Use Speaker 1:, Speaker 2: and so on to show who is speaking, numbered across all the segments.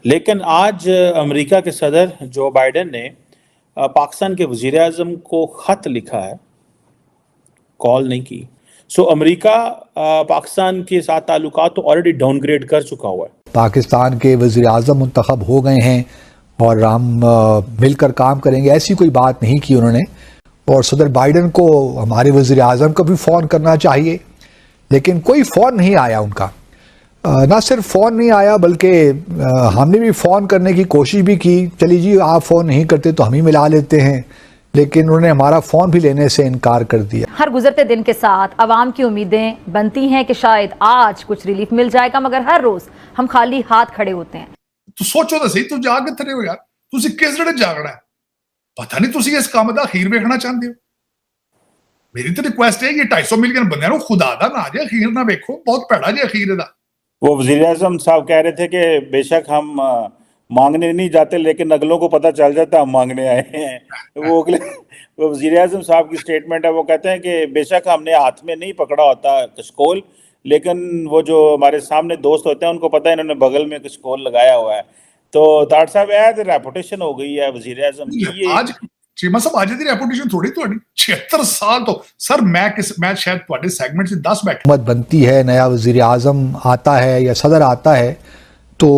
Speaker 1: لیکن آج امریکہ کے صدر جو بائیڈن نے پاکستان کے وزیر اعظم کو خط لکھا ہے، کال نہیں کی. سو امریکہ پاکستان کے ساتھ تعلقات تو آلریڈی ڈاؤن گریڈ کر چکا ہوا ہے.
Speaker 2: پاکستان کے وزیر اعظم منتخب ہو گئے ہیں اور ہم مل کر کام کریں گے، ایسی کوئی بات نہیں کی انہوں نے. اور صدر بائیڈن کو ہمارے وزیر اعظم کو بھی فون کرنا چاہیے، لیکن کوئی فون نہیں آیا ان کا. نہ صرف فون نہیں آیا بلکہ ہم نے بھی فون کرنے کی کوشش بھی کی، چلی جی آپ فون نہیں کرتے تو ہم ہی ملا لیتے ہیں، لیکن انہوں نے ہمارا فون بھی لینے سے انکار کر دیا.
Speaker 3: ہر گزرتے دن کے ساتھ عوام کی امیدیں بنتی ہیں کہ شاید آج کچھ ریلیف مل جائے گا، مگر ہر روز ہم خالی ہاتھ کھڑے ہوتے ہیں.
Speaker 4: تو سوچو تو صحیح، تو جاگ کتنے ہو یار، تسی کس جڑے جاگنا ہے؟ پتہ نہیں تسی اس کام دا اخیر ویکھنا چاہتے ہو. میری تو ریکویسٹ ہے کہ 250 ملین بندے نو خدا دا نہ جے اخیر نہ ویکھو، بہت پیڑا جے اخیر دا.
Speaker 1: وہ وزیر اعظم صاحب کہہ رہے تھے کہ بے شک ہم مانگنے نہیں جاتے لیکن اگلوں کو پتہ چل جاتا ہم مانگنے آئے ہیں. وہ وزیر اعظم صاحب کی سٹیٹمنٹ ہے، وہ کہتے ہیں کہ بے شک ہم نے ہاتھ میں نہیں پکڑا ہوتا کشکول، لیکن وہ جو ہمارے سامنے دوست ہوتے ہیں ان کو پتہ ہے انہوں نے بغل میں کشکول لگایا ہوا ہے. تو ڈاکٹر صاحب ایز ریپوٹیشن ہو گئی ہے وزیر اعظم کی.
Speaker 4: آج چیمہ صاحب آج دی ریپوٹیشن تھوڑی 76 سال تو سر میں شاید تواڈے سیگمنٹ سے 10 بیٹھے
Speaker 2: حکومت بنتی ہے، نیا وزیر اعظم آتا ہے یا صدر آتا ہے تو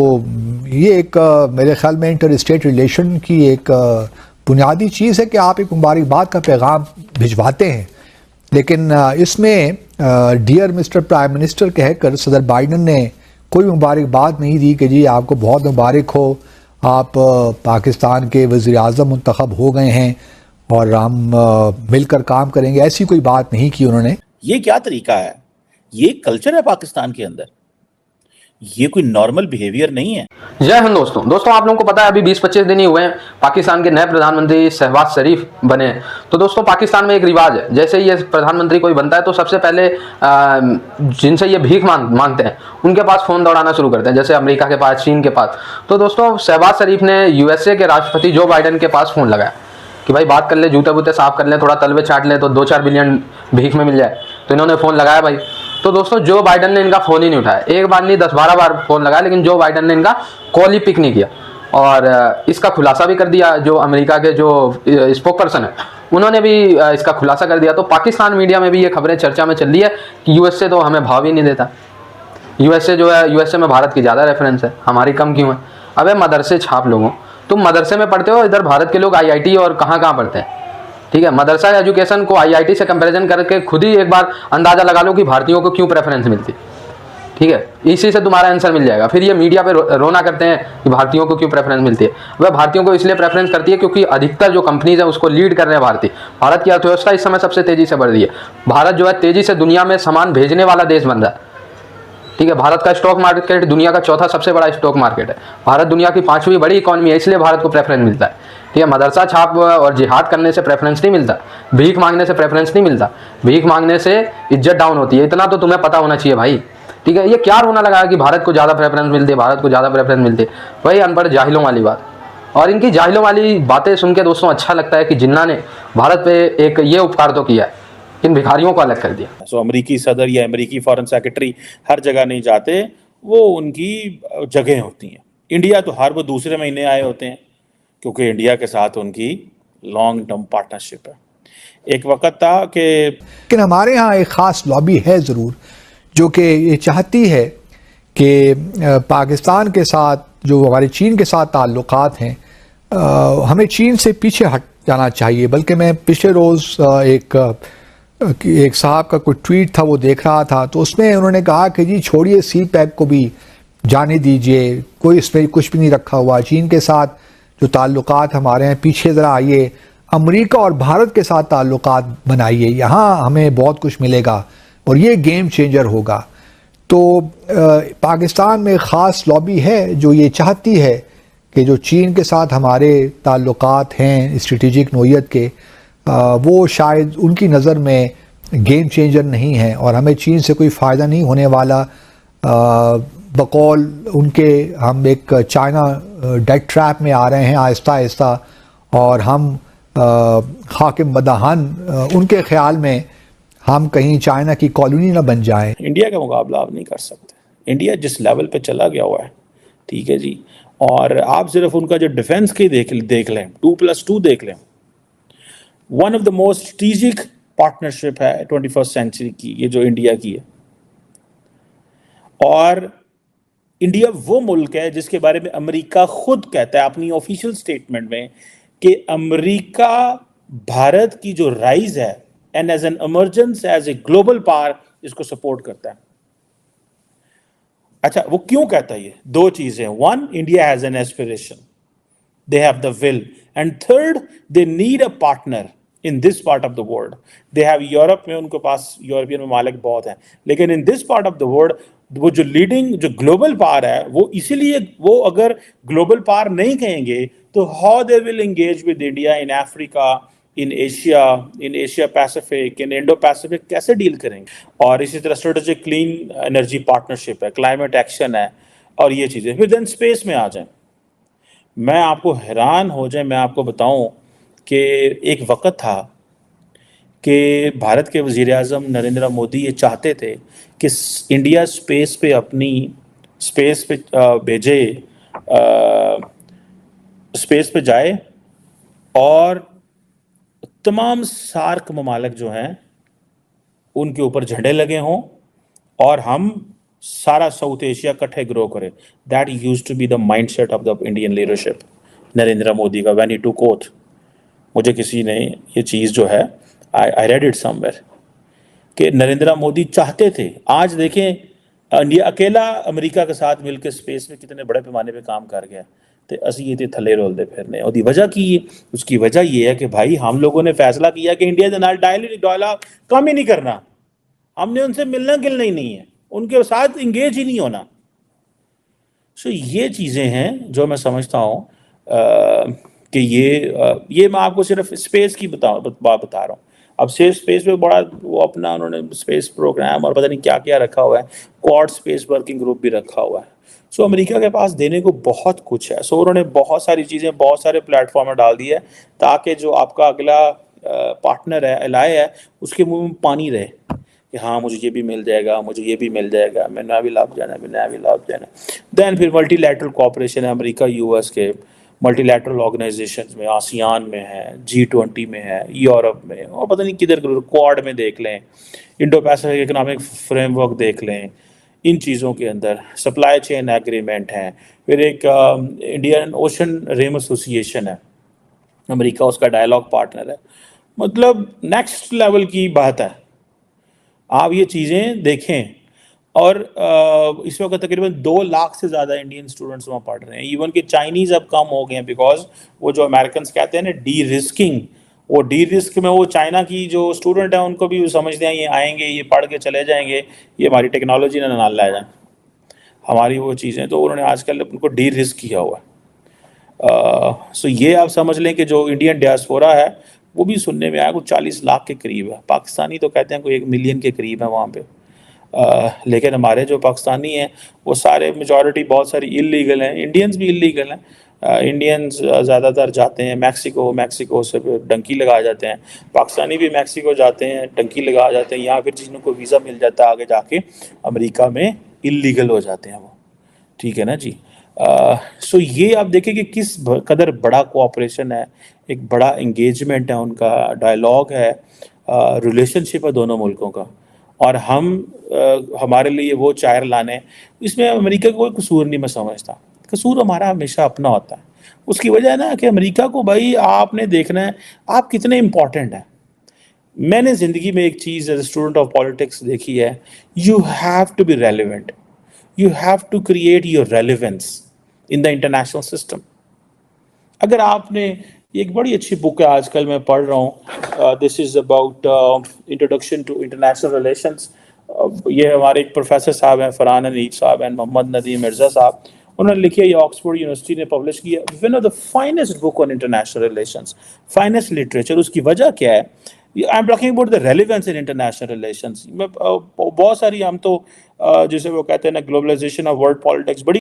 Speaker 2: یہ ایک میرے خیال میں انٹر اسٹیٹ ریلیشن کی ایک بنیادی چیز ہے کہ آپ ایک مبارکباد کا پیغام بھجواتے ہیں. لیکن اس میں ڈیئر مسٹر پرائم منسٹر کہہ کر صدر بائیڈن نے کوئی مبارکباد نہیں دی کہ جی آپ کو بہت مبارک ہو، آپ پاکستان کے وزیر اعظم منتخب ہو گئے ہیں اور ہم مل کر کام کریں گے، ایسی کوئی بات نہیں کی انہوں نے.
Speaker 1: یہ کیا طریقہ ہے؟ یہ کلچر ہے پاکستان کے اندر، یہ کوئی نارمل بیہیویئر نہیں ہے.
Speaker 5: جے ہند دوستوں آپ لوگوں کو پتا ہے ابھی 20-25 دن ہی ہوئے ہیں پاکستان کے نئے پردھان منتری شہباز شریف بنے ہیں. تو دوستوں پاکستان میں ایک رواج ہے، جیسے یہ پردھان منتری کوئی بنتا ہے تو سب سے پہلے جن سے یہ بھیک مانگتے ہیں ان کے پاس فون دوڑانا شروع کرتے ہیں، جیسے امریکہ کے پاس، چین کے پاس. تو دوستوں شہباز شریف نے USA کے راشٹرپتی جو بائیڈن کے پاس فون لگایا کہ بھائی بات کر لیں، جوتے بوتے صاف کر لیں، تھوڑا تلوے چاٹ لیں تو 2-4 بلین بھیک میں مل جائے. تو انہوں نے فون لگایا بھائی. تو دوستوں جو بائیڈن نے ان کا فون ہی نہیں اٹھایا، ایک بار نہیں 10-12 بار فون لگایا، لیکن جو بائیڈن نے ان کا کال ہی پک نہیں کیا. اور اس کا خلاصہ بھی کر دیا، جو امریکہ کے جو اسپوک پرسن ہیں انہوں نے بھی اس کا خلاصہ کر دیا. تو پاکستان میڈیا میں بھی یہ خبریں چرچا میں چل رہی ہے کہ USA تو ہمیں بھاؤ ہی نہیں دیتا، USA جو ہے USA میں بھارت کی زیادہ ریفرنس ہے، ہماری کم کیوں ہے؟ ابے مدرسے چھاپ لوگوں، تم مدرسے میں پڑھتے ہو، ادھر بھارت کے لوگ IIT اور کہاں پڑھتے ہیں. ٹھیک ہے، مدرسہ ایجوکیشن کو IIT سے کمپیریزن کر کے خود ہی ایک بار اندازہ لگا لو کہ بھارتیوں کو کیوں پریفرنس ملتی. ٹھیک ہے، اسی سے تمہارا آنسر مل جائے گا. پھر یہ میڈیا پہ رونا کرتے ہیں کہ بھارتیوں کو کیوں پریفرنس ملتی ہے. وہ بھارتیوں کو اس لیے پریفرنس کرتی ہے کیونکہ ادھکتر جو کمپنیز ہیں اس کو لیڈ کر رہے ہیں بھارت کی ارتھ ویوستھا اس سمے سب سے تیزی سے بڑھ رہی ہے. بھارت جو ہے تیزی سے دنیا میں سامان بھیجنے والا دیش بن رہا ہے. ٹھیک ہے، بھارت کا اسٹاک مارکیٹ دنیا کا 4تھا سب سے بڑا اسٹاک مارکیٹ ہے. بھارت دنیا کی 5ویں بڑی اکانومی ہے، اس لیے بھارت کو پریفرنس ملتا ہے. ٹھیک ہے، مدرسہ چھاپ اور جہاد کرنے سے پریفرنس نہیں ملتا، بھیک مانگنے سے پریفرنس نہیں ملتا. بھیک مانگنے سے عزت ڈاؤن ہوتی ہے، اتنا تو تمہیں پتہ ہونا چاہیے بھائی. ٹھیک ہے، یہ کیا رونا لگا کہ بھارت کو زیادہ پریفرنس ملتی ہے، بھارت کو زیادہ پریفرنس ملتی ہے؟ وہی ان پڑھ جاہلوں والی بات. اور ان کی جاہلوں والی باتیں سن کے دوستوں اچھا لگتا ہے کہ جنہوں نے بھارت پہ ایک یہ اپکار تو کیا ہے، ان بھکاریوں کو الگ کر دیا.
Speaker 1: سو امریکی صدر یا امریکی فارن سیکرٹری ہر جگہ نہیں جاتے، وہ ان کی جگہیں ہوتی ہیں. انڈیا تو ہر وہ دوسرے مہینے آئے ہوتے ہیں کیونکہ انڈیا کے ساتھ ان کی لانگ ٹرم پارٹنرشپ ہے. ایک وقت تھا کہ
Speaker 2: لیکن ہمارے ہاں ایک خاص لابی ہے ضرور جو کہ یہ چاہتی ہے کہ پاکستان کے ساتھ جو ہمارے چین کے ساتھ تعلقات ہیں ہمیں چین سے پیچھے ہٹ جانا چاہیے. بلکہ میں پچھلے روز ایک صاحب کا کوئی ٹویٹ تھا وہ دیکھ رہا تھا، تو اس میں انہوں نے کہا کہ جی چھوڑیے CPEC کو بھی جانے دیجئے، کوئی اس میں کچھ بھی نہیں رکھا ہوا. چین کے ساتھ جو تعلقات ہمارے ہیں پیچھے ذرا آئیے، امریکہ اور بھارت کے ساتھ تعلقات بنائیے، یہاں ہمیں بہت کچھ ملے گا اور یہ گیم چینجر ہوگا. تو پاکستان میں خاص لابی ہے جو یہ چاہتی ہے کہ جو چین کے ساتھ ہمارے تعلقات ہیں اسٹریٹجک نوعیت کے، وہ شاید ان کی نظر میں گیم چینجر نہیں ہیں اور ہمیں چین سے کوئی فائدہ نہیں ہونے والا. بقول ان کے ہم ایک چائنا ڈیٹ ٹریپ میں آ رہے ہیں آہستہ آہستہ، اور ہم حاکم مداحن ان کے خیال میں ہم کہیں چائنا کی کالونی نہ بن جائیں.
Speaker 1: انڈیا کا مقابلہ آپ نہیں کر سکتے. انڈیا جس لیول پہ چلا گیا ہوا ہے، ٹھیک ہے جی، اور آپ صرف ان کا جو ڈیفینس کی دیکھ لیں 2+2 دیکھ لیں. One of the most strategic partnership ہے 21st سینچری کی یہ جو انڈیا کی ہے. اور انڈیا وہ ملک ہے جس کے بارے میں امریکہ خود کہتا ہے اپنی آفیشیل سٹیٹمنٹ میں کہ امریکہ بھارت کی جو رائز ہے and as an emergence as a global power اس کو سپورٹ کرتا ہے. اچھا وہ کیوں کہتا ہے؟ یہ دو چیزیں. One, India has an aspiration, they have the will, and third, they need a partner in this part of the world. They have Europe میں ان کے پاس یورپین ممالک بہت ہیں, لیکن in this part of the world وہ جو leading جو global power ہے وہ اسی لیے وہ اگر گلوبل پاور نہیں کہیں گے تو how they will engage with India in Africa, in Asia Pacific, in Indo Pacific کیسے ڈیل کریں گے. اور اسی طرح اسٹریٹجک کلین انرجی پارٹنرشپ ہے, کلائمیٹ ایکشن ہے اور یہ چیزیں. پھر دین اسپیس میں آ جائیں. میں آپ کو حیران ہو جائیں, میں آپ کو بتاؤں کہ ایک وقت تھا کہ بھارت کے وزیر اعظم نریندر مودی یہ چاہتے تھے کہ انڈیا اسپیس پہ اپنی اسپیس پہ بھیجے, اسپیس پہ جائے اور تمام سارک ممالک جو ہیں ان کے اوپر جھنڈے لگے ہوں اور ہم سارا ساؤتھ ایشیا کٹھے گرو کرے. That used to be the mindset of the Indian leadership Narendra Modi کا وین ہی ٹوک اوتھ. مجھے کسی نے یہ چیز جو ہے I read it some where کہ نریندر مودی چاہتے تھے. آج دیکھیں انڈیا اکیلا امریکہ کے ساتھ مل کے اسپیس میں کتنے بڑے پیمانے پہ کام کر گیا تو اسی یہ تھلے رول دے پھرنے. اور وجہ کی اس کی وجہ یہ ہے کہ بھائی ہم لوگوں نے فیصلہ کیا کہ انڈیا کے نال ڈائلاگ کم ہی نہیں کرنا, ہم نے ان سے ملنا گلنا ہی نہیں ہے, ان کے ساتھ انگیج ہی نہیں ہونا. سو یہ چیزیں ہیں جو میں سمجھتا ہوں کہ یہ میں آپ کو صرف اسپیس کی بات بتا رہا ہوں. اب صرف اسپیس پہ بڑا وہ اپنا انہوں نے اسپیس پروگرام اور پتہ نہیں کیا کیا رکھا ہوا ہے, کوڈ اسپیس ورکنگ گروپ بھی رکھا ہوا ہے. سو امریکہ کے پاس دینے کو بہت کچھ ہے. سو انہوں نے بہت ساری چیزیں بہت سارے پلیٹ فارم میں ڈال دی ہے تاکہ جو آپ کا اگلا پارٹنر ہے, الائے ہے, اس کے منہ میں پانی رہے کہ ہاں مجھے یہ بھی مل جائے گا, مجھے یہ بھی مل جائے گا, میں نے بھی لاب جانا, میں نے بھی لاب جانا. دین پھر ملٹی لیٹرل کوآپریشن ہے امریکہ یو ایس کے ملٹی لیٹرل آرگنائزیشنز میں, آسیان میں ہے, G20 میں ہے, یورپ میں, اور پتہ نہیں کدھر کوڈ میں دیکھ لیں, Indo Pacific economic framework دیکھ لیں. ان چیزوں کے اندر سپلائی چین ایگریمنٹ ہے. پھر ایک انڈین اوشن ریم ایسوسیشن ہے, امریکہ اس کا ڈائلاگ پارٹنر ہے. مطلب نیکسٹ لیول کی بات ہے. آپ یہ چیزیں دیکھیں. اور اس وقت تقریباً 2 لاکھ سے زیادہ انڈین اسٹوڈنٹس وہاں پڑھ رہے ہیں. ایون کہ چائنیز اب کم ہو گئے ہیں بیکاز وہ جو امریکنس کہتے ہیں نا ڈی رسکنگ, وہ ڈی رسک میں وہ چائنا کی جو اسٹوڈنٹ ہیں ان کو بھی سمجھتے ہیں یہ آئیں گے, یہ پڑھ کے چلے جائیں گے, یہ ہماری ٹیکنالوجی نہ نال لے جائیں ہماری وہ چیزیں. تو انہوں نے آج کل ان کو ڈی رسک کیا ہوا ہے. سو یہ آپ سمجھ لیں کہ جو انڈین ڈیاسپورا ہے وہ بھی سننے میں آیا کچھ 40 لاکھ کے قریب ہے. پاکستانی تو کہتے ہیں کوئی 1 ملین کے قریب ہے وہاں پہ. لیکن ہمارے جو پاکستانی ہیں وہ سارے میجورٹی بہت ساری اللیگل ہیں. انڈینز بھی اللیگل ہیں. انڈینز زیادہ تر جاتے ہیں میکسیکو سے ڈنکی لگا جاتے ہیں. پاکستانی بھی میکسیکو جاتے ہیں, ڈنکی لگا جاتے ہیں. یہاں پھر جن کو ویزا مل جاتا ہے آگے جا کے امریکہ میں اللیگل ہو جاتے ہیں وہ. ٹھیک ہے نا جی. سو یہ آپ دیکھیں کہ کس قدر بڑا کوآپریشن ہے, ایک بڑا انگیجمنٹ ہے ان کا, ڈائلاگ ہے, ریلیشن شپ ہے دونوں ملکوں کا. اور ہمارے لیے وہ چائر لانے, اس میں امریکہ کا کوئی قصور نہیں میں سمجھتا. قصور ہمارا ہمیشہ اپنا ہوتا ہے. اس کی وجہ ہے نا کہ امریکہ کو بھائی آپ نے دیکھنا ہے آپ کتنے امپورٹنٹ ہیں. میں نے زندگی میں ایک چیز is a student of politics دیکھی ہے, you have to be relevant, you have to create your relevance in the international system. اگر آپ نے ایک بڑی اچھی بک ہے آج کل میں پڑھ رہا ہوں, this is about introduction to international relations. یہ ہمارے ایک پروفیسر صاحب ہیں فرحان حنیف صاحب ہیں, محمد ندیم مرزا صاحب, انہوں نے لکھی ہے, یہ آکسفورڈ یونیورسٹی نے پبلش کی ہے, one of the finest book on international relations, finest literature. اس کی وجہ کیا ہے؟ I am talking about the relevance in international relations. بہت ساری ہم تو جسے وہ کہتے ہیں نا گلوبلائزیشن آف ورلڈ پالیٹکس, بڑی